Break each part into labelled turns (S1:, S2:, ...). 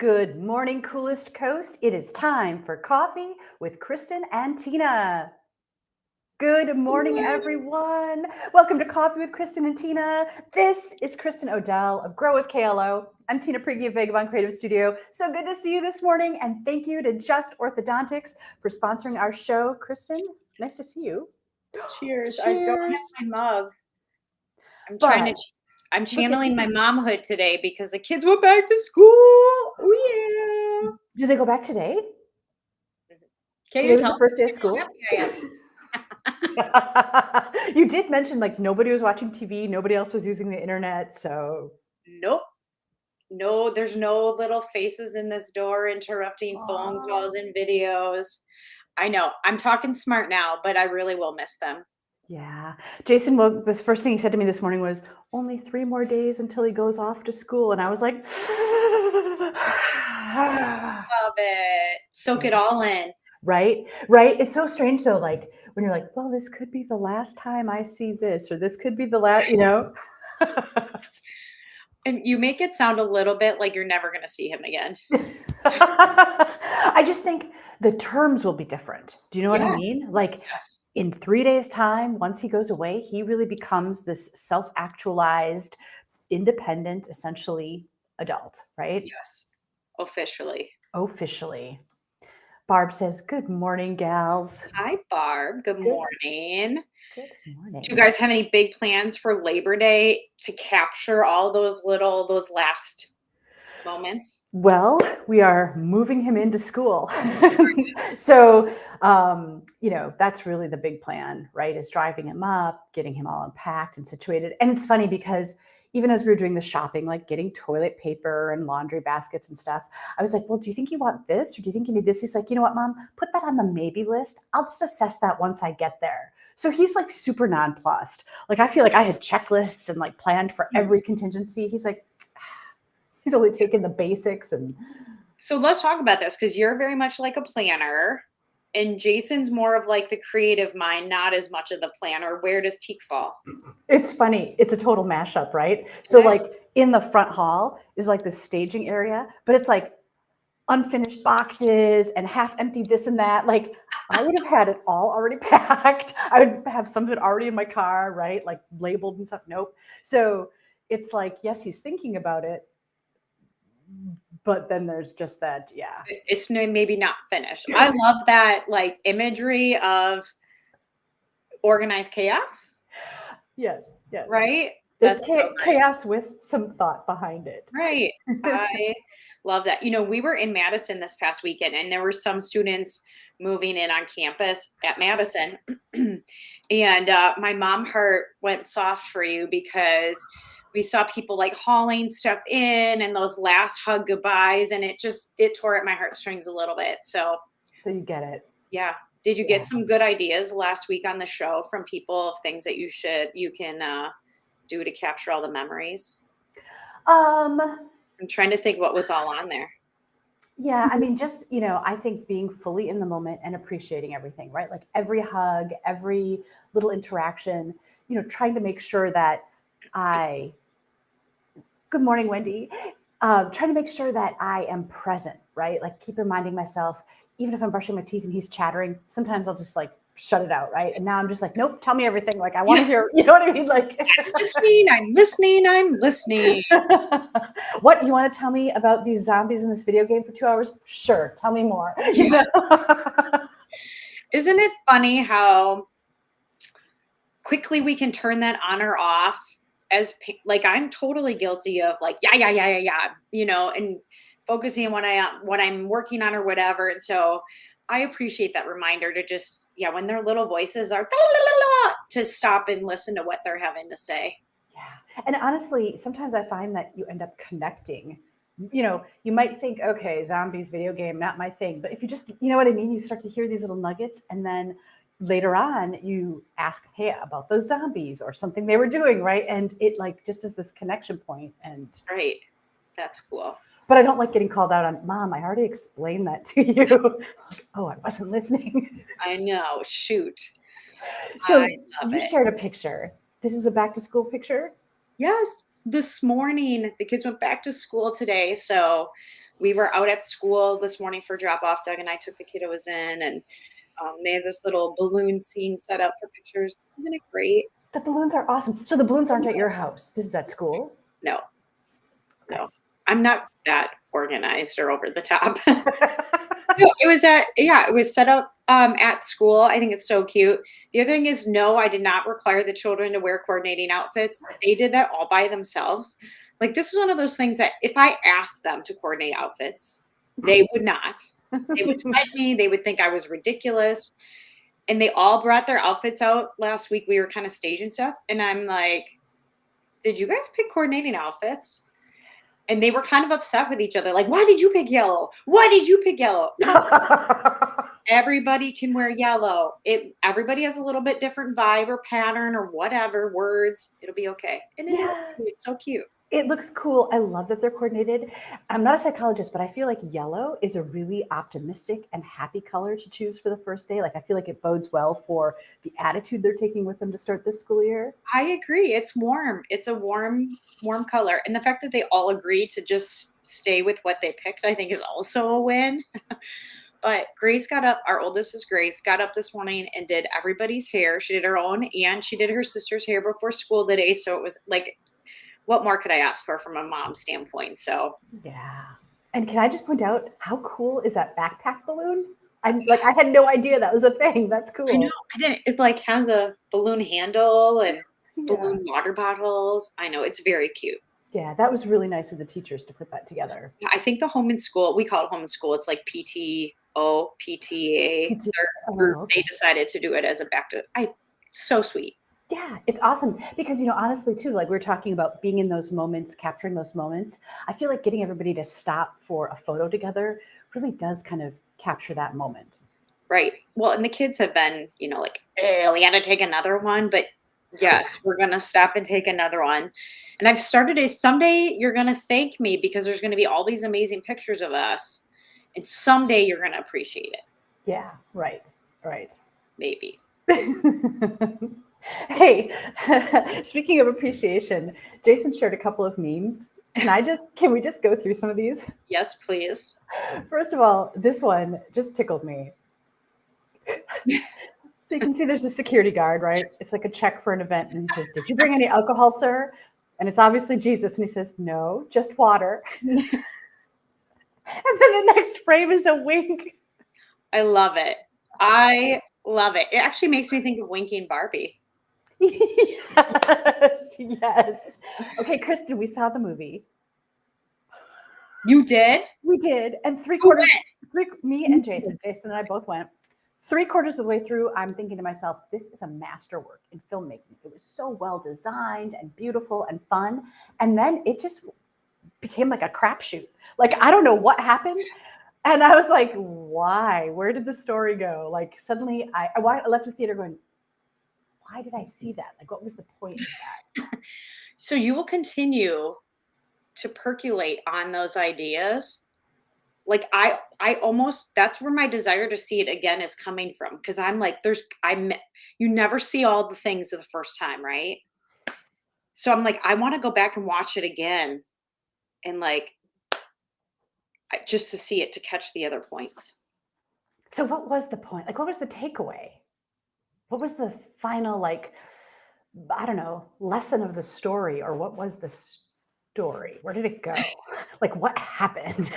S1: Good morning, coolest coast. It is time for coffee with Kristin and Tina. Good morning, everyone. Welcome to Coffee with Kristin and Tina. This is Kristin Odell of Grow with KLO. I'm Tina Prigge of Vagabond Creative Studio. So good to see you this morning, and thank you to Just Orthodontics for sponsoring our show. Kristin, nice to see you.
S2: Cheers. I don't have
S1: Cheers.
S2: my mug. I'm
S1: But look at
S2: channeling my momhood today because the kids went back to school. Oh
S1: do they go back today?
S2: yeah. Can
S1: Today
S2: you
S1: was
S2: tell
S1: the first day of
S2: how
S1: school.
S2: happy I am?
S1: You did mention like nobody was watching TV, nobody else was using the internet, so
S2: Nope. No, there's no little faces in this door interrupting phone calls and videos. I know. I'm talking smart now, but I really will miss them.
S1: yeah. Jason, well, the first thing he said to me this morning was only 3 more days until he goes off to school, and I was like,
S2: Love it. Soak it all in.
S1: right, right. It's so strange though, like when you're like, well, this could be the last time I see this, or this could be the last.
S2: And you make it sound a little bit like you're never going to see him again.
S1: I just think the terms will be different. Do you know what I
S2: Yes.
S1: mean? Like
S2: Yes.
S1: in 3 days' time, once he goes away, he really becomes this self-actualized, independent, essentially adult, right?
S2: Yes. Officially.
S1: Officially. Barb says, good morning, gals.
S2: Hi, Barb. Good
S1: Good,
S2: morning.
S1: good morning.
S2: Do you guys have any big plans for Labor Day to capture all those last moments?
S1: Well, we are moving him into school. So, that's really the big plan, right? Is driving him up, getting him all unpacked and situated. And it's funny because even as we were doing the shopping, like getting toilet paper and laundry baskets and stuff, I was like, well, do you think you want this? Or do you think you need this? He's like, you know what, Mom, put that on the maybe list. I'll just assess that once I get there. So he's like super nonplussed. Like, I feel like I had checklists and like planned for every contingency. He's like, he's only taken the basics. And
S2: So let's talk about this because you're very much like a planner, and Jason's more of like the creative mind, not as much of the planner. Where does Teak fall?
S1: it's funny. It's a total mashup, right? So
S2: Yeah.
S1: like in the front hall is like the staging area, but it's like unfinished boxes and half empty this and that. Like I would have had it all already packed. I would have some of it already in my car, right? Like labeled and stuff. Nope. So it's like, yes, he's thinking about it, but then there's just that, yeah.
S2: It's maybe not finished. I love that like imagery of organized chaos,
S1: Yes, yes.
S2: right?
S1: There's
S2: That's so great.
S1: chaos with some thought behind it.
S2: Right. I love that. We were in Madison this past weekend, and there were some students moving in on campus at Madison. And my mom heart went soft for you because we saw people like hauling stuff in and those last hug goodbyes, and it tore at my heartstrings a little bit. So
S1: you get it.
S2: yeah. Did you
S1: Yeah.
S2: get some good ideas last week on the show from people of things that you can do to capture all the memories?
S1: Um,
S2: I'm trying to think what was all on there.
S1: yeah, I mean, just, I think being fully in the moment and appreciating everything, right? Like every hug, every little interaction, trying to make sure that good morning, Wendy, trying to make sure that I am present, right? Like keep reminding myself, even if I'm brushing my teeth and he's chattering, sometimes I'll just like shut it out, right? And now I'm just like, nope, tell me everything. Like I want to hear, you know what I mean? Like
S2: I'm listening.
S1: What, you want to tell me about these zombies in this video game for 2 hours? Sure, tell me more.
S2: Isn't it funny how quickly we can turn that on or off? Like I'm totally guilty of like yeah, and focusing on what I'm working on or whatever. And so I appreciate that reminder to just when their little voices are to stop and listen to what they're having to say.
S1: Yeah. And honestly, sometimes I find that you end up connecting. You might think, okay, zombies, video game, not my thing. But if you just, you know what I mean? You start to hear these little nuggets, and then later on you ask, hey, about those zombies or something they were doing, right? And it like just is this connection point. And
S2: right. That's cool.
S1: But I don't like getting called out on, Mom, I already explained that to you. Like, oh, I wasn't listening.
S2: I know. Shoot.
S1: So you shared a picture. This is a back to school picture?
S2: Yes. This morning, the kids went back to school today. So We were out at school this morning for drop off. Doug and I took the kiddos in, and they have this little balloon scene set up for pictures. Isn't it great?
S1: The balloons are awesome. So the balloons aren't at your house. This is at school.
S2: No,
S1: Okay.
S2: no, I'm not that organized or over the top. No, it was set up at school. I think it's so cute. The other thing is, no, I did not require the children to wear coordinating outfits. They did that all by themselves. Like, this is one of those things that if I asked them to coordinate outfits, they would not. They would fight me. They would think I was ridiculous. And they all brought their outfits out last week. We were kind of staging stuff. And I'm like, did you guys pick coordinating outfits? And they were kind of upset with each other. Like, why did you pick yellow? Why did you pick yellow? Everybody can wear yellow. Everybody has a little bit different vibe or pattern or whatever words. It'll be okay. And it is
S1: Yeah.
S2: cute. It's so cute.
S1: It looks cool. I love that they're coordinated. I'm not a psychologist, but I feel like yellow is a really optimistic and happy color to choose for the first day. Like, I feel like it bodes well for the attitude they're taking with them to start this school year.
S2: I agree. It's warm. It's a warm, warm color. And the fact that they all agreed to just stay with what they picked, I think is also a win. But Grace got up, our oldest is Grace, got up this morning and did everybody's hair. She did her own and she did her sister's hair before school today. So it was like, what more could I ask for from a mom standpoint? So
S1: Yeah. And can I just point out, how cool is that backpack balloon? I had no idea that was a thing. That's cool.
S2: I know, I didn't. It like has a balloon handle and
S1: Yeah.
S2: balloon water bottles. I know, it's very cute.
S1: Yeah, that was really nice of the teachers to put that together.
S2: Yeah, I think the home and school, we call it home and school. It's like PTO, PTA. They decided to do it as a so sweet.
S1: Yeah, it's awesome because, honestly too, like we were talking about being in those moments, capturing those moments. I feel like getting everybody to stop for a photo together really does kind of capture that moment.
S2: Right. Well, and the kids have been, like, we got to take another one, but yes, we're going to stop and take another one. And I've started someday you're going to thank me because there's going to be all these amazing pictures of us. And someday you're going to appreciate it.
S1: Yeah, right.
S2: Maybe.
S1: Hey, speaking of appreciation, Jason shared a couple of memes. Can we just go through some of these?
S2: Yes, please.
S1: First of all, this one just tickled me. So you can see there's a security guard, right? It's like a check for an event. And he says, "Did you bring any alcohol, sir?" And it's obviously Jesus. And he says, "No, just water." And then the next frame is a wink.
S2: I love it. I love it. It actually makes me think of Winking Barbie.
S1: Yes. Okay, Kristin, we saw the movie.
S2: You did?
S1: We did. And me and Jason and I both went. 3/4 of the way through, I'm thinking to myself, this is a masterwork in filmmaking. It was so well designed and beautiful and fun. And then it just became like a crapshoot. Like, I don't know what happened. And I was like, why? Where did the story go? Like, suddenly I left the theater going, why did I see that? Like, what was the point of that?
S2: So you will continue to percolate on those ideas. Like, I almost, that's where my desire to see it again is coming from. Cause I'm like, you never see all the things the first time, right? So I'm like, I want to go back and watch it again. And like, just to see it, to catch the other points.
S1: So what was the point? Like, what was the takeaway? What was the final, like, I don't know, lesson of the story, or what was the story? Where did it go? Like, what happened?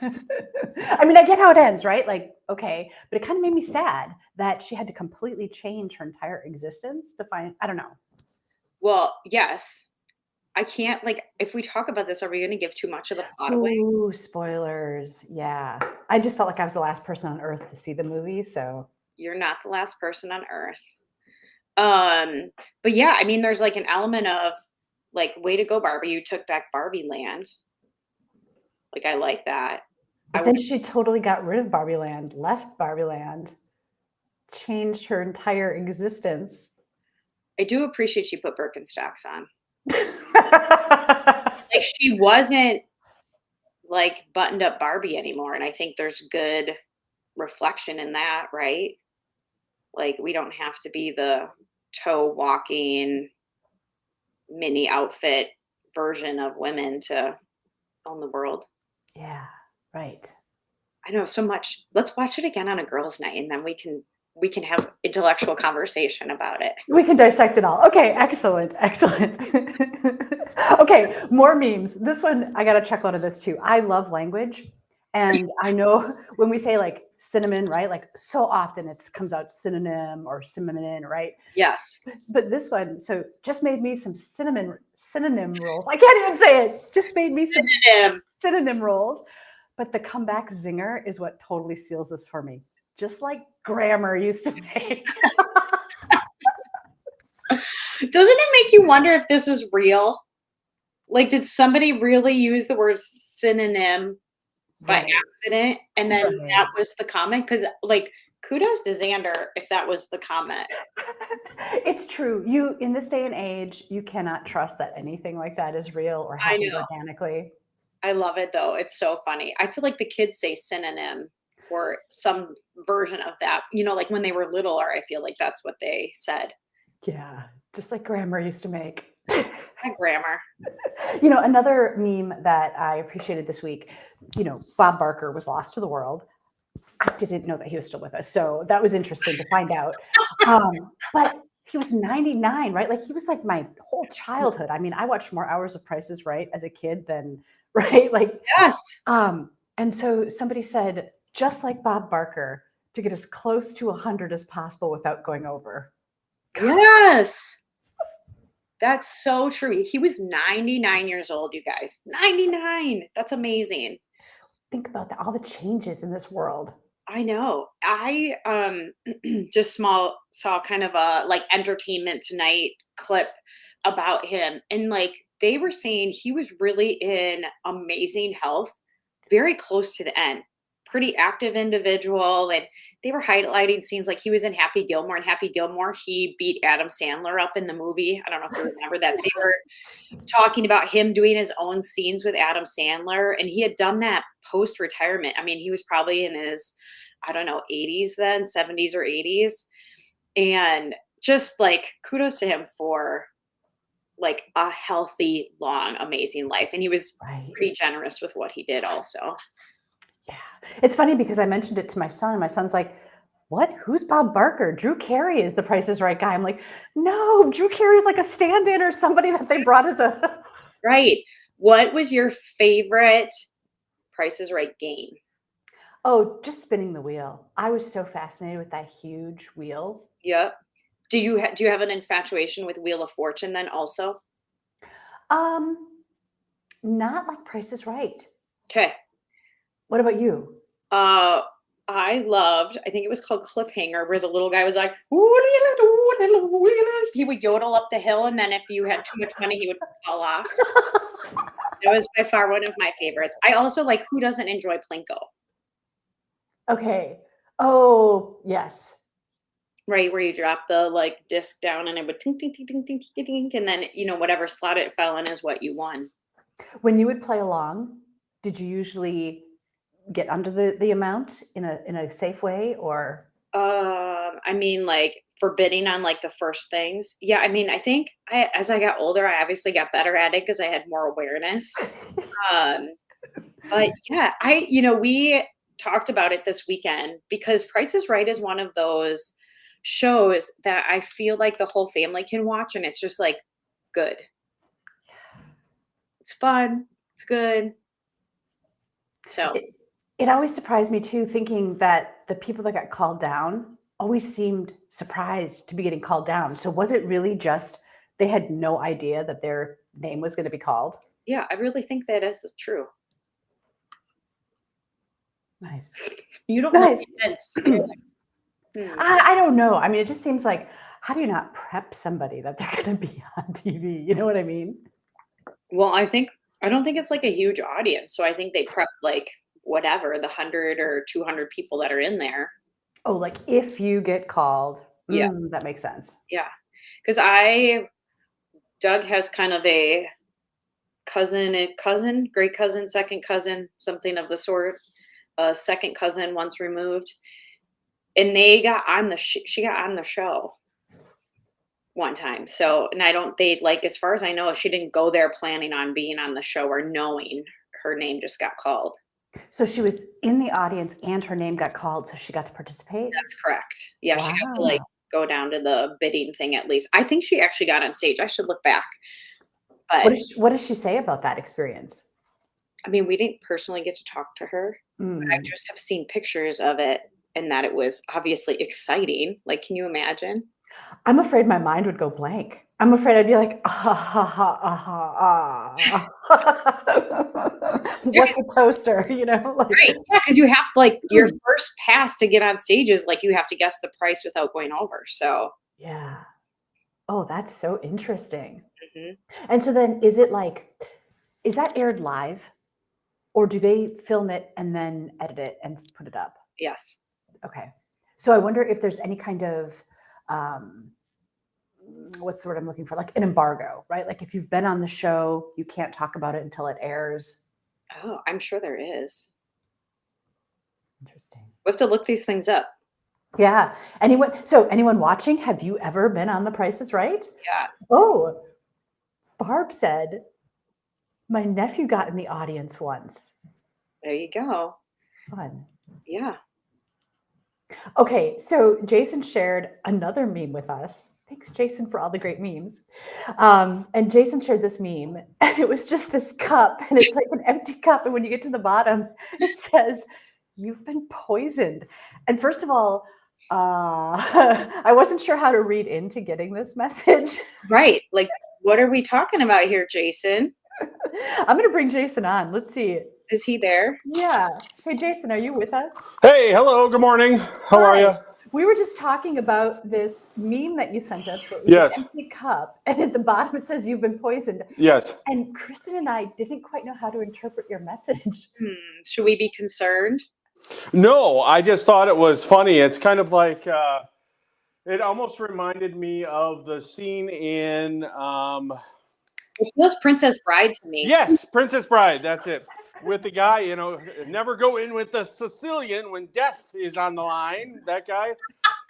S1: I mean, I get how it ends, right? Like, okay, but it kind of made me sad that she had to completely change her entire existence to find, I don't know.
S2: Well, yes. I can't, like, if we talk about this, are we going to give too much of the plot away?
S1: Ooh, spoilers. Yeah. I just felt like I was the last person on earth to see the movie, so.
S2: You're not the last person on earth. But yeah, I mean, there's like an element of like, way to go, Barbie. You took back Barbie land. Like, I like that.
S1: But then she totally got rid of Barbie Land, left Barbie Land, changed her entire existence.
S2: I do appreciate she put Birkenstocks on. Like, she wasn't like buttoned up Barbie anymore. And I think there's good reflection in that, right? Like, we don't have to be the toe walking mini outfit version of women to own the world.
S1: Yeah. Right.
S2: I know so much. Let's watch it again on a girls' night, and then we can have intellectual conversation about it.
S1: We can dissect it all. Okay, excellent, excellent. Okay, more memes. This one, I got a chuckle out of this too. I love language. And I know when we say like cinnamon, right? Like so often it comes out synonym or synonym, right?
S2: Yes.
S1: But this one, so just made me some synonym rules. I can't even say it. Just made me some
S2: Um,
S1: synonym rules. But the comeback zinger is what totally seals this for me. Just like grammar used to make.
S2: Doesn't it make you wonder if this is real? Like, did somebody really use the word synonym by
S1: Right.
S2: accident, and then that
S1: Right.
S2: was the comment? Because, like, kudos to Xander if that was the comment.
S1: It's true. You in this day and age, you cannot trust that anything like that is real or
S2: I
S1: happened
S2: know.
S1: organically.
S2: I love it, though. It's so funny. I feel like the kids say synonym or some version of that, like, when they were littler, I feel like that's what they said.
S1: Yeah, just like grammar used to make.
S2: That grammar.
S1: Another meme that I appreciated this week, Bob Barker was lost to the world. I didn't know that he was still with us, so that was interesting to find out. But he was 99, right? Like he was like my whole childhood. I mean, I watched more hours of Prices Right as a kid than right, like
S2: Yes.
S1: and so somebody said, just like Bob Barker, to get as close to 100 as possible without going over.
S2: Yes. That's so true. He was 99 years old, you guys. 99. That's amazing.
S1: Think about that, all the changes in this world.
S2: I know. I just small saw kind of a like Entertainment Tonight clip about him, and like they were saying he was really in amazing health, very close to the end. Pretty active individual, and they were highlighting scenes like he was in Happy Gilmore. And Happy Gilmore, he beat Adam Sandler up in the movie. I don't know if you remember that. They were talking about him doing his own scenes with Adam Sandler, and he had done that post retirement. I mean, he was probably in his, I don't know, 80s then, 70s or 80s. And just like kudos to him for like a healthy, long, amazing life. And he was
S1: Right.
S2: pretty generous with what he did also.
S1: Yeah. It's funny because I mentioned it to my son. My son's like, what? Who's Bob Barker? Drew Carey is the Price is Right guy. I'm like, no, Drew Carey is like a stand-in or somebody that they brought as a
S2: Right. What was your favorite Price is Right game?
S1: Oh, just spinning the wheel. I was so fascinated with that huge wheel.
S2: Yep. Do you have an infatuation with Wheel of Fortune then also?
S1: Um, Not like Price is Right.
S2: Okay.
S1: What about you?
S2: Uh, I loved, I think it was called Cliffhanger, where the little guy was like, he would yodel up the hill, and then if you had too much money, he would fall off. That was by far one of my favorites. I also like, who doesn't enjoy Plinko?
S1: Okay. Oh, yes.
S2: Right, where you drop the like disc down and it would tink tink tink tink tink tink, tink, and then whatever slot it fell in is what you won.
S1: When you would play along, did you usually get under the amount in a safe way or
S2: I mean, like for bidding on like the first things. Yeah, I mean, I think as I got older, I obviously got better at it because I had more awareness. Um, but yeah, we talked about it this weekend because Price is Right is one of those shows that I feel like the whole family can watch, and it's just like good. It's fun. It's good. So
S1: it always surprised me too, thinking that the people that got called down always seemed surprised to be getting called down. So was it really just they had no idea that their name was going to be called?
S2: yeah, I really think that is true.
S1: Nice.
S2: You don't look
S1: Nice.
S2: convinced. You're like, hmm.
S1: I don't know. I mean, it just seems like how do you not prep somebody that they're going to be on TV? You know what I mean?
S2: Well, I don't think it's like a huge audience, so I think they prep like whatever the 100 or 200 people that are in there.
S1: Oh, like if you get called,
S2: Yeah,
S1: that makes sense.
S2: yeah. Because Doug has kind of a cousin, great cousin, second cousin, something of the sort, a second cousin once removed, and they got on she got on the show one time. So, and I don't, they like, as far as I know, she didn't go there planning on being on the show or knowing her name just got called.
S1: So she was in the audience and her name got called, so she got to participate?
S2: That's correct. Yeah, she got to, like,
S1: Wow.
S2: go down to the bidding thing at least. I think she actually got on stage. I should look back.
S1: What
S2: But,
S1: does she say about that experience?
S2: I mean, we didn't personally get to talk to her, but I
S1: Mm.
S2: just have seen pictures of it and that it was obviously exciting. Like, can you imagine?
S1: I'm afraid my mind would go blank. I'm afraid I'd be like, "Ah, ha, ha, ah, ah."
S2: Yeah,
S1: What's a toaster? Like
S2: right. Yeah, because you have to, like, your first pass to get on stage is, like, you have to guess the price without going over, so
S1: Yeah. Oh, that's so interesting.
S2: mhm.
S1: And so then is that aired live or do they film it and then edit it and put it up?
S2: Yes.
S1: Okay. So I wonder if there's any kind of um, what's the word I'm looking for? Like an embargo, right? Like if you've been on the show, you can't talk about it until it airs.
S2: Oh, I'm sure there is.
S1: Interesting.
S2: We have to look these things up.
S1: Yeah. Anyone watching, have you ever been on The Price is Right?
S2: Yeah.
S1: Oh, Barb said, my nephew got in the audience once.
S2: There you go.
S1: Fun.
S2: Yeah.
S1: Okay, so Jason shared another meme with us. Thanks, Jason, for all the great memes. And Jason shared this meme, and it was just this cup, and it's like an empty cup. And when you get to the bottom, it says, "You've been poisoned." And first of all, I wasn't sure how to read into getting this message.
S2: Right. Like, what are we talking about here, Jason?
S1: I'm going to bring Jason on. Let's see.
S2: Is he there?
S1: Yeah. Hey, Jason, are you with us?
S3: Hey, hello, good morning. How are
S1: Hi.
S3: you?
S1: We were just talking about this meme that you sent us where it was
S3: Yes,
S1: an empty cup, and at the bottom it says you've been poisoned.
S3: yes.
S1: And Kristin and I didn't quite know how to interpret your message.
S2: Should we be concerned?
S3: No, I just thought it was funny. It's kind of like, it almost reminded me of the scene in,
S2: It feels Princess Bride to me.
S3: yes, Princess Bride, that's it. With the guy, never go in with the Sicilian when death is on the line, that guy.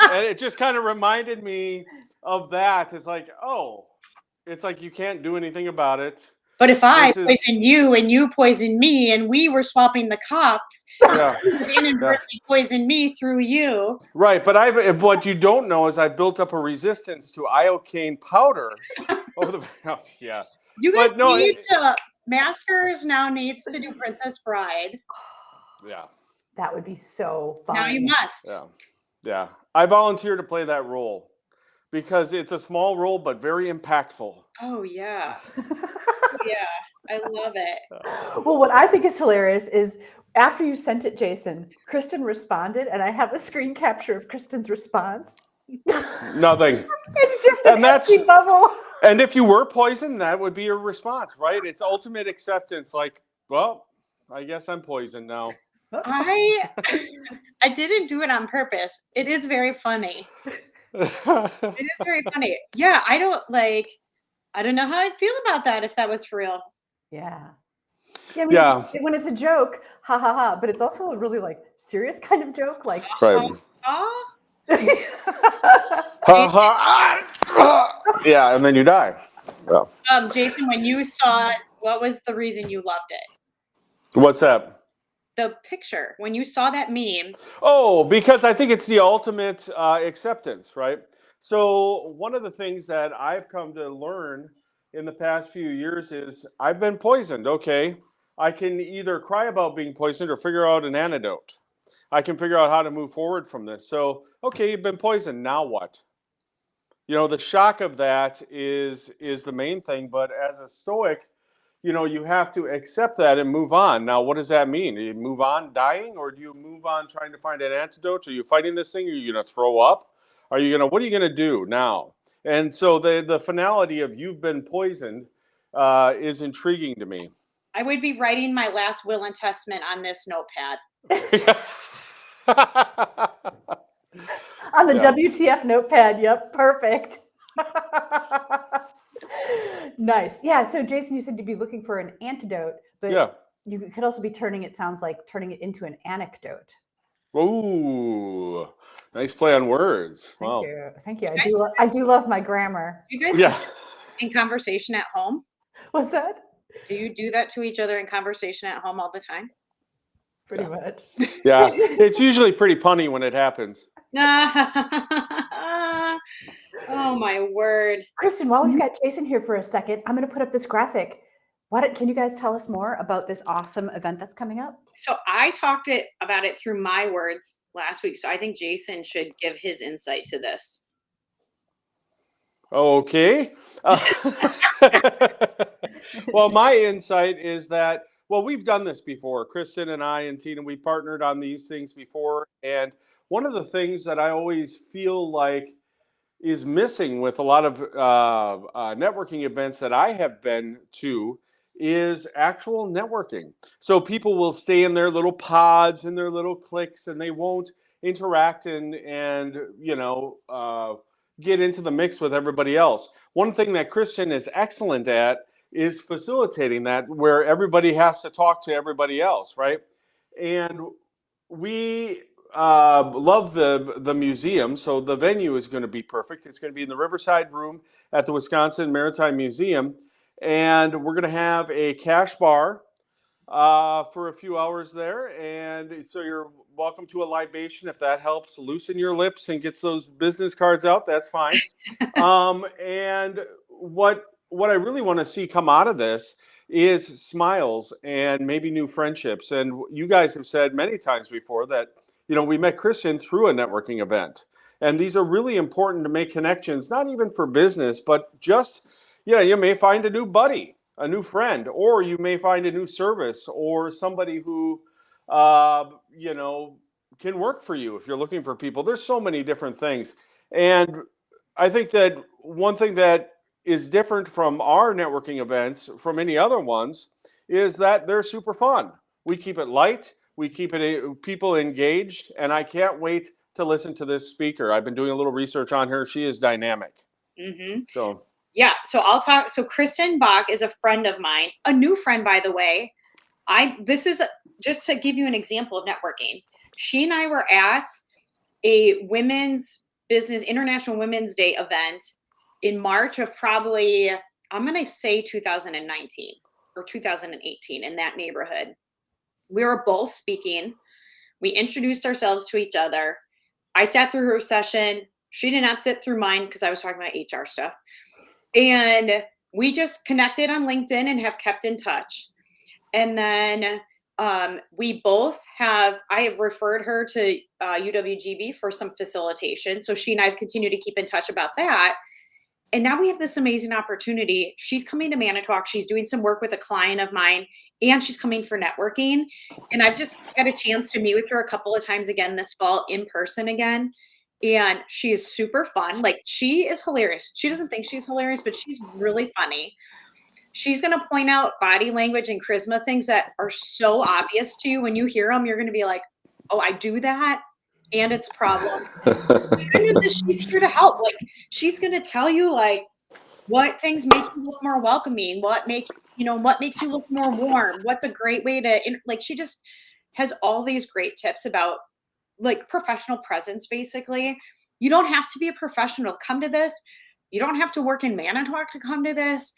S3: And it just kind of reminded me of that. It's like, oh, it's like you can't do anything about it.
S2: But if I
S3: This is,
S2: poison you and you poison me and we were swapping the cups,
S3: yeah,
S2: you would
S3: yeah.
S2: inadvertently poison me through you.
S3: Right, but what you don't know is I built up a resistance to iocane powder over the yeah.
S2: You guys
S3: But no,
S2: need to Maskers now needs to do Princess Bride.
S3: yeah,
S1: That would be so fun.
S2: Now you must.
S3: yeah. I volunteer to play that role because it's a small role but very impactful.
S2: Oh yeah. Yeah. I love it.
S1: Well, what I think is hilarious is after you sent it, Jason, Kristin responded, and I have a screen capture of Kristin's response.
S3: Nothing.
S1: It's just an empty bubble.
S3: And if you were poisoned, that would be your response, right? It's ultimate acceptance. Like, well, I guess I'm poisoned now.
S2: I didn't do it on purpose. It is very funny. It is very funny. Yeah, I don't know how I'd feel about that if that was for real.
S1: Yeah. Yeah, I mean,
S3: Yeah.
S1: when it's a joke, ha ha ha, but it's also a really serious kind of joke, like
S3: Right. Yeah, and then you die. Yeah.
S2: Jason, when you saw it, what was the reason you loved it?
S3: What's that?
S2: The picture. When you saw that meme.
S3: Oh, because I think it's the ultimate acceptance, right? So one of the things that I've come to learn in the past few years is I've been poisoned. Okay, I can either cry about being poisoned or figure out an antidote. I can figure out how to move forward from this. So, okay, you've been poisoned. Now what? The shock of that is the main thing. But as a Stoic, you have to accept that and move on. Now, what does that mean? Do you move on dying, or do you move on trying to find an antidote? Are you fighting this thing? Are you going to throw up? What are you going to do now? And so the finality of you've been poisoned is intriguing to me.
S2: I would be writing my last will and testament on this notepad.
S1: On the WTF notepad. Yep, perfect. Nice. Yeah. So, Jason, you said you'd be looking for an antidote, but you could also be turning it into an anecdote.
S3: Ooh, nice play on words. Wow.
S1: Thank you. I do love my grammar.
S2: You guys do that in conversation at home?
S1: What's that?
S2: Do you do that to each other in conversation at home all the time?
S1: Pretty much.
S3: Yeah, it's usually pretty punny when it happens.
S2: Oh my word.
S1: Kristin, while we've got Jason here for a second, I'm going to put up this graphic. Can you guys tell us more about this awesome event that's coming up?
S2: So I talked about it through my words last week. So I think Jason should give his insight to this.
S3: Okay. Well, my insight is that, well, we've done this before. Kristin and I and Tina, we partnered on these things before. And one of the things that I always feel like is missing with a lot of networking events that I have been to is actual networking. So people will stay in their little pods and their little cliques, and they won't interact and get into the mix with everybody else. One thing that Kristin is excellent at is facilitating that, where everybody has to talk to everybody else, right? And we love the museum, so the venue is going to be perfect. It's going to be in the Riverside Room at the Wisconsin Maritime Museum, and we're going to have a cash bar for a few hours there, and so you're welcome to a libation if that helps loosen your lips and gets those business cards out. That's fine. And what I really want to see come out of this is smiles and maybe new friendships. And you guys have said many times before that, we met Kristin through a networking event. And these are really important to make connections, not even for business, but just, you may find a new buddy, a new friend, or you may find a new service or somebody who, can work for you if you're looking for people. There's so many different things. And I think that one thing that is different from our networking events from any other ones is that they're super fun. We keep it light. We keep people engaged, and I can't wait to listen to this speaker. I've been doing a little research on her. She is dynamic.
S2: Mm-hmm.
S3: So
S2: I'll talk. So Kristin Bach is a friend of mine, a new friend, by the way. This is just to give you an example of networking. She and I were at a International Women's Day event in March of probably, I'm going to say 2019 or 2018, in that neighborhood. We were both speaking. We introduced ourselves to each other. I sat through her session. She did not sit through mine because I was talking about HR stuff. And we just connected on LinkedIn and have kept in touch. And then we both I have referred her to UWGB for some facilitation. So she and I have continued to keep in touch about that. And now we have this amazing opportunity. She's coming to Manitowoc. She's doing some work with a client of mine, and she's coming for networking. And I've just had a chance to meet with her a couple of times again this fall in person again. And she is super fun. Like, she is hilarious. She doesn't think she's hilarious, but she's really funny. She's going to point out body language and charisma things that are so obvious to you. When you hear them, you're going to be like, oh, I do that. And it's a problem. The good news is she's here to help. Like, she's going to tell you, like, what things make you look more welcoming, what makes you look more warm, what's a great way to, like, she just has all these great tips about, like, professional presence. Basically, you don't have to be a professional. Come to this. You don't have to work in Manitowoc to come to this.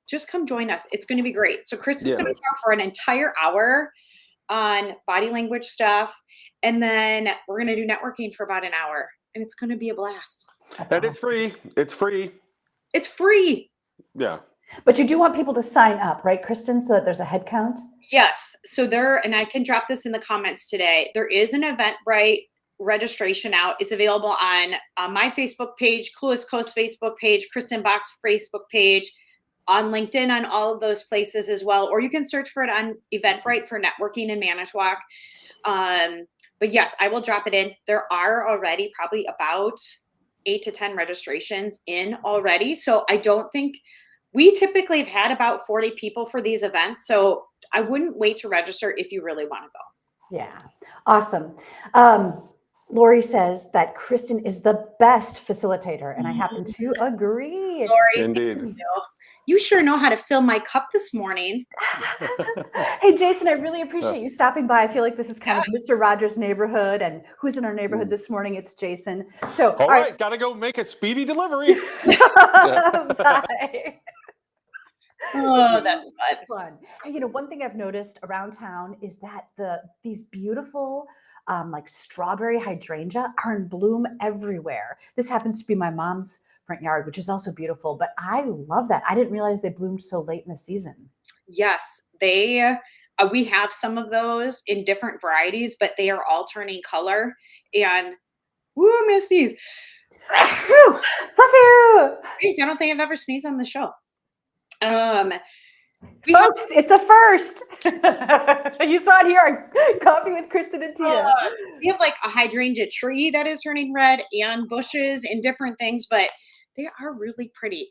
S2: Just come join us. It's going to be great. So Kristin's going to talk for an entire hour on body language stuff. And then we're going to do networking for about an hour, and it's going to be a blast.
S3: And it's free. It's free.
S2: It's free.
S3: Yeah.
S1: But you do want people to sign up, right, Kristin, so that there's a head count?
S2: Yes. So and I can drop this in the comments today. There is an Eventbrite registration out. It's available on my Facebook page, Coolest Coast Facebook page, Kristin Bach's Facebook page, on LinkedIn, on all of those places as well. Or you can search for it on Eventbrite for networking in Manitowoc. But yes, I will drop it in. There are already probably about 8 to 10 registrations in already. So I don't think we typically have had about 40 people for these events. So I wouldn't wait to register if you really want to go.
S1: Yeah. Awesome. Lori says that Kristin is the best facilitator, and I happen to agree.
S2: Lori,
S3: Indeed.
S2: You sure know how to fill my cup this morning.
S1: Hey, Jason, I really appreciate you stopping by. I feel like this is kind of Mr. Rogers' neighborhood, and who's in our neighborhood this morning? It's Jason. So,
S3: all right, gotta go make a speedy delivery.
S1: Bye.
S2: Oh, that's fun.
S1: Fun. Hey, one thing I've noticed around town is that these beautiful like strawberry hydrangea are in bloom everywhere. This happens to be my mom's front yard, which is also beautiful, but I love that. I didn't realize they bloomed so late in the season.
S2: Yes, we have some of those in different varieties, but they are all turning color and woo, miss these.
S1: Whew, bless you.
S2: I don't think I've ever sneezed on the show.
S1: Folks, it's a first. You saw it here on Coffee with Kristin and Tina.
S2: We have like a hydrangea tree that is turning red and bushes and different things, but they are really pretty.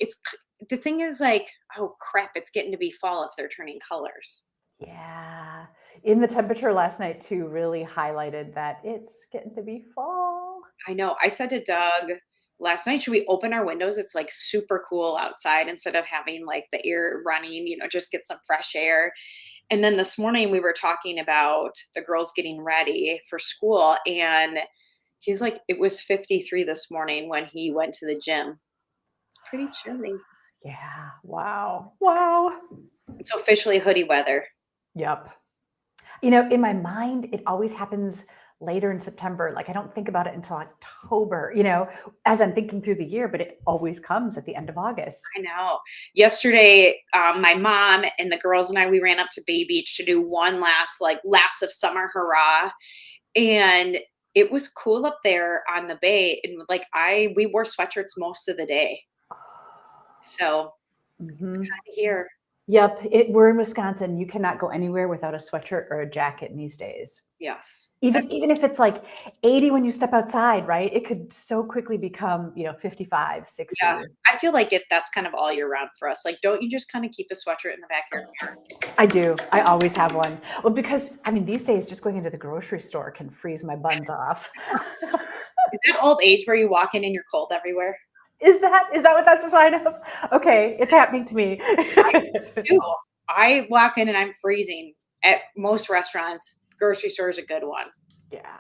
S2: The thing is like, oh crap, it's getting to be fall if they're turning colors.
S1: Yeah. In the temperature last night too really highlighted that it's getting to be fall.
S2: I know. I said to Doug last night, should we open our windows? It's like super cool outside instead of having like the air running, just get some fresh air. And then this morning we were talking about the girls getting ready for school. And he's like, it was 53 this morning when he went to the gym. It's pretty chilly.
S1: Yeah. Wow. Wow.
S2: It's officially hoodie weather.
S1: Yep. In my mind, it always happens later in September. Like I don't think about it until October, as I'm thinking through the year, but it always comes at the end of August.
S2: I know. Yesterday, my mom and the girls and I, we ran up to Bay Beach to do one last of summer hurrah. And it was cool up there on the bay. And we wore sweatshirts most of the day. So it's kind of here.
S1: Yep. We're in Wisconsin. You cannot go anywhere without a sweatshirt or a jacket in these days.
S2: Yes.
S1: Even if it's like 80 when you step outside, right? It could so quickly become, 55, 60.
S2: Yeah. I feel like that's kind of all year round for us. Like, don't you just kind of keep a sweatshirt in the back of your car?
S1: I do. I always have one. Well, because these days just going into the grocery store can freeze my buns off.
S2: Is that old age where you walk in and you're cold everywhere?
S1: Is that what that's a sign of? Okay, it's happening to me.
S2: I do. I walk in and I'm freezing at most restaurants. Grocery store is a good one.
S1: Yeah.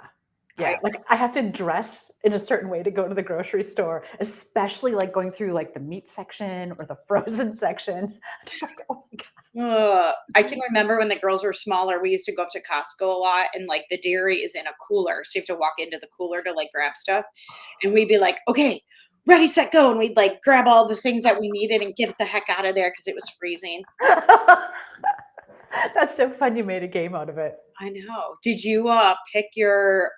S1: I have to dress in a certain way to go to the grocery store, especially like going through like the meat section or the frozen section. I'm just like, oh my God.
S2: I can remember when the girls were smaller, we used to go up to Costco a lot and like the dairy is in a cooler. So you have to walk into the cooler to like grab stuff. And we'd be like, okay, ready, set, go. And we'd like grab all the things that we needed and get the heck out of there because it was freezing.
S1: That's so fun. You made a game out of it.
S2: I know. Did you pick your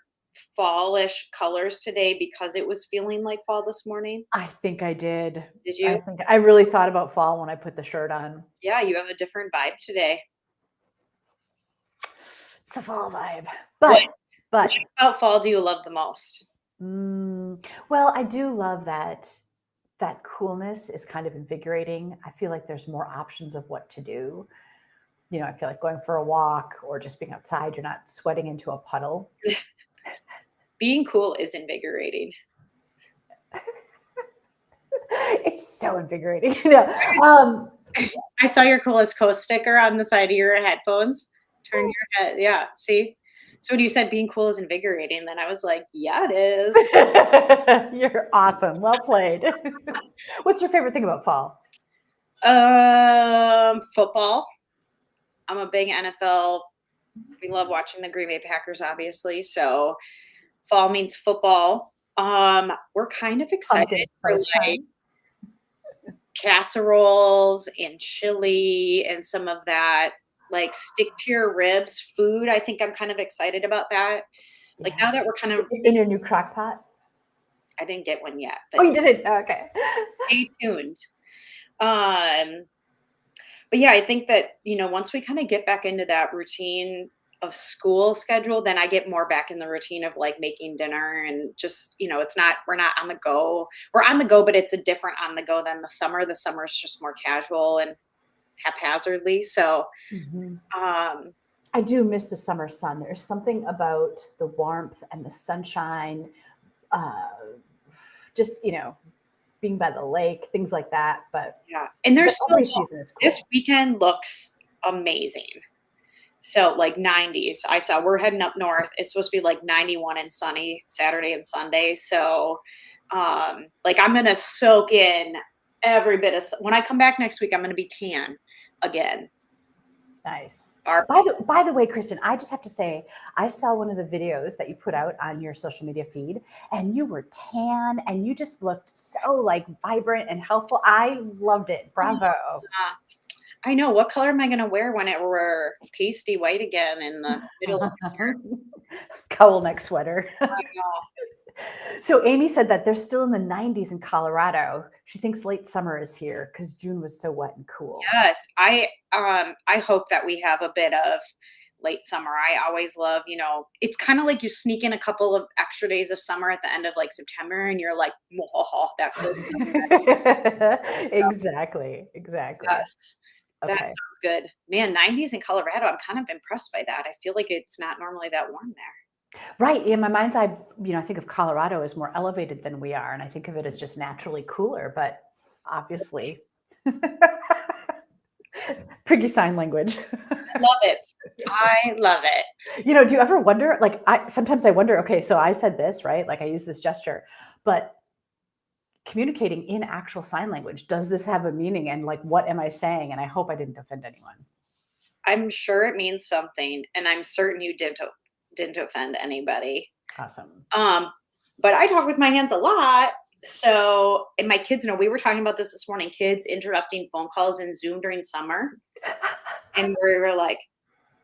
S2: fallish colors today because it was feeling like fall this morning?
S1: I think I did.
S2: Did you?
S1: I really thought about fall when I put the shirt on.
S2: Yeah, you have a different vibe today.
S1: It's a fall vibe. But
S2: what about fall do you love the most?
S1: Well, I do love that coolness is kind of invigorating. I feel like there's more options of what to do. I feel like going for a walk or just being outside, you're not sweating into a puddle.
S2: Being cool is invigorating.
S1: It's so invigorating. I
S2: saw your coolest coast sticker on the side of your headphones. Turn your head. Yeah. See? So when you said being cool is invigorating, then I was like, yeah, it is.
S1: You're awesome. Well played. What's your favorite thing about fall?
S2: Football. I'm a big NFL. We love watching the Green Bay Packers, obviously. So fall means football. We're kind of excited for like casseroles and chili and some of that like stick to your ribs food. I think I'm kind of excited about that. Like now that we're kind of
S1: in your new crock pot.
S2: I didn't get one yet.
S1: But you didn't? Okay.
S2: Stay tuned. But yeah, I think that, once we kind of get back into that routine of school schedule, then I get more back in the routine of like making dinner and just, we're not on the go. We're on the go, but it's a different on the go than the summer. The summer is just more casual and haphazardly. So,
S1: I do miss the summer sun. There's something about the warmth and the sunshine, just, being by the lake, things like that. But
S2: yeah, and there's
S1: every season is cool.
S2: This weekend looks amazing. So like 90s. I saw we're heading up north. It's supposed to be like 91 and sunny Saturday and Sunday. So I'm gonna soak in every bit of when I come back next week, I'm gonna be tan. again.
S1: Nice.
S2: Our
S1: By the way, Kristin, I just have to say, I saw one of the videos that you put out on your social media feed, and you were tan, and you just looked so like vibrant and healthful. I loved it. Bravo.
S2: I know. What color am I going to wear when it were pasty white again in the middle of
S1: Cowl neck sweater.
S2: I know.
S1: So Amy said that they're still in the 90s in Colorado. She thinks late summer is here because June was so wet and cool.
S2: Yes, I hope that we have a bit of late summer. I always love, it's kind of like you sneak in a couple of extra days of summer at the end of like September, and you're like, "Whoa, that feels so good."
S1: Exactly.
S2: Yes, that
S1: Okay.
S2: sounds good. Man, 90s in Colorado. I'm kind of impressed by that. I feel like it's not normally that warm there.
S1: Right. In my mind's eye, I think of Colorado as more elevated than we are, and I think of it as just naturally cooler, but obviously. Prigge sign language.
S2: I love it. I love it.
S1: Do you ever wonder, like, sometimes I wonder, okay, so I said this, right? Like I use this gesture, but communicating in actual sign language, does this have a meaning? And like, what am I saying? And I hope I didn't offend anyone.
S2: I'm sure it means something, and I'm certain you didn't offend anybody.
S1: Awesome.
S2: But I talk with my hands a lot. So, and my kids know, we were talking about this morning, kids interrupting phone calls in Zoom during summer. And we were like,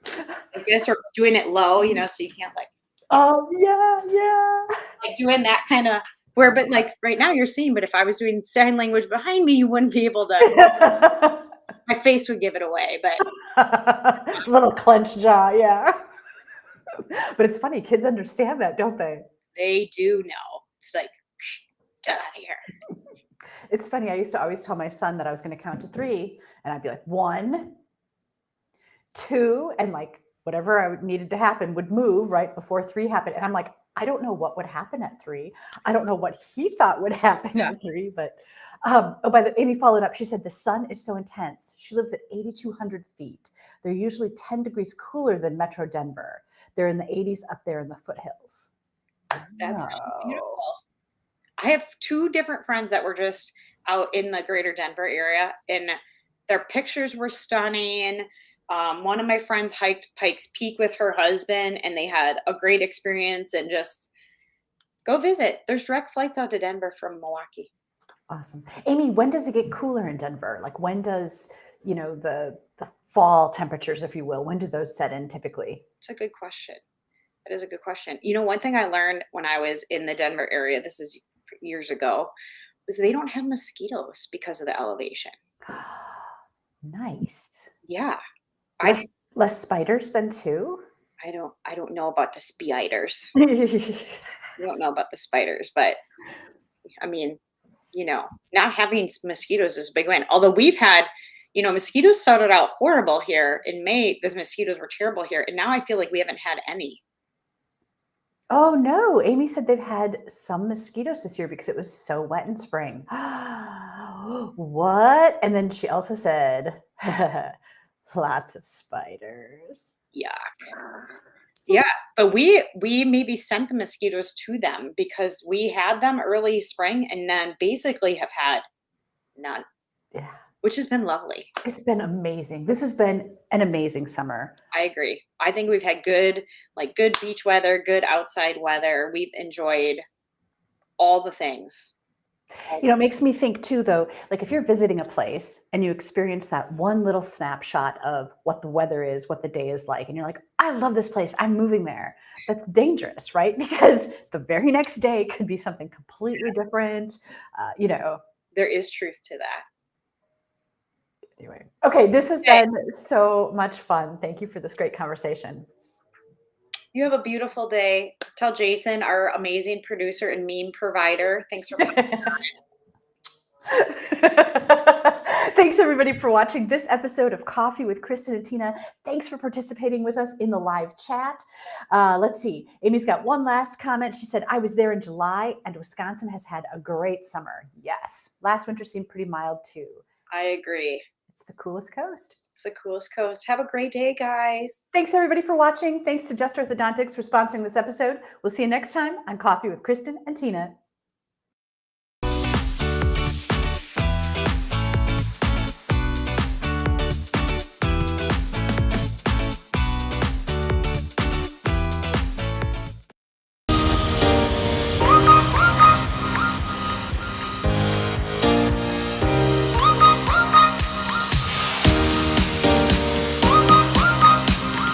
S2: I guess, or doing it low, so you can't like,
S1: oh yeah.
S2: like doing that kind of but like right now you're seeing, but if I was doing sign language behind me, you wouldn't be able to, my face would give it away, but.
S1: Little clenched jaw. Yeah. But it's funny. Kids understand that, don't they?
S2: They do know. It's like, get out of here.
S1: It's funny. I used to always tell my son that I was going to count to 3, and I'd be like 1, 2, and like whatever I needed to happen would move right before 3 happened. And I'm like, I don't know what would happen at 3. I don't know what he thought would happen at 3. But Amy followed up. She said the sun is so intense. She lives at 8,200 feet. They're usually 10 degrees cooler than Metro Denver. They're in the 80s up there in the foothills.
S2: That sounds beautiful. I have 2 different friends that were just out in the greater Denver area, and their pictures were stunning. One of my friends hiked Pikes Peak with her husband, and they had a great experience. And just go visit. There's direct flights out to Denver from Milwaukee.
S1: Awesome. Amy, when does it get cooler in Denver? Like when does, the fall temperatures, if you will, when do those set in typically?
S2: It's a good question. That is a good question. One thing I learned when I was in the Denver area, this is years ago, was they don't have mosquitoes because of the elevation.
S1: Nice.
S2: Yeah.
S1: Less spiders than 2?
S2: I don't know about the spiders. I don't know about the spiders, but I mean, not having mosquitoes is a big win. Although we've had, mosquitoes started out horrible here in May. The mosquitoes were terrible here. And now I feel like we haven't had any.
S1: Oh no, Amy said they've had some mosquitoes this year because it was so wet in spring. What? And then she also said, lots of spiders.
S2: Yeah. Yeah. But we maybe sent the mosquitoes to them because we had them early spring and then basically have had none.
S1: Yeah.
S2: Which has been lovely.
S1: It's been amazing. This has been an amazing summer.
S2: I agree. I think we've had good beach weather, good outside weather. We've enjoyed all the things.
S1: It makes me think too, though, like if you're visiting a place and you experience that one little snapshot of what the weather is, what the day is like, and you're like, I love this place, I'm moving there. That's dangerous, right? Because the very next day could be something completely different.
S2: There is truth to that.
S1: Anyway, okay, this has been so much fun. Thank you for this great conversation.
S2: You have a beautiful day. Tell Jason, our amazing producer and meme provider, thanks for coming on.
S1: Thanks everybody for watching this episode of Coffee with Kristin and Tina. Thanks for participating with us in the live chat. Let's see. Amy's got one last comment. She said, I was there in July and Wisconsin has had a great summer. Yes. Last winter seemed pretty mild too.
S2: I agree.
S1: It's the coolest coast.
S2: It's the coolest coast. Have a great day, guys.
S1: Thanks everybody for watching. Thanks to Just Orthodontics for sponsoring this episode. We'll see you next time on Coffee with Kristin and Tina.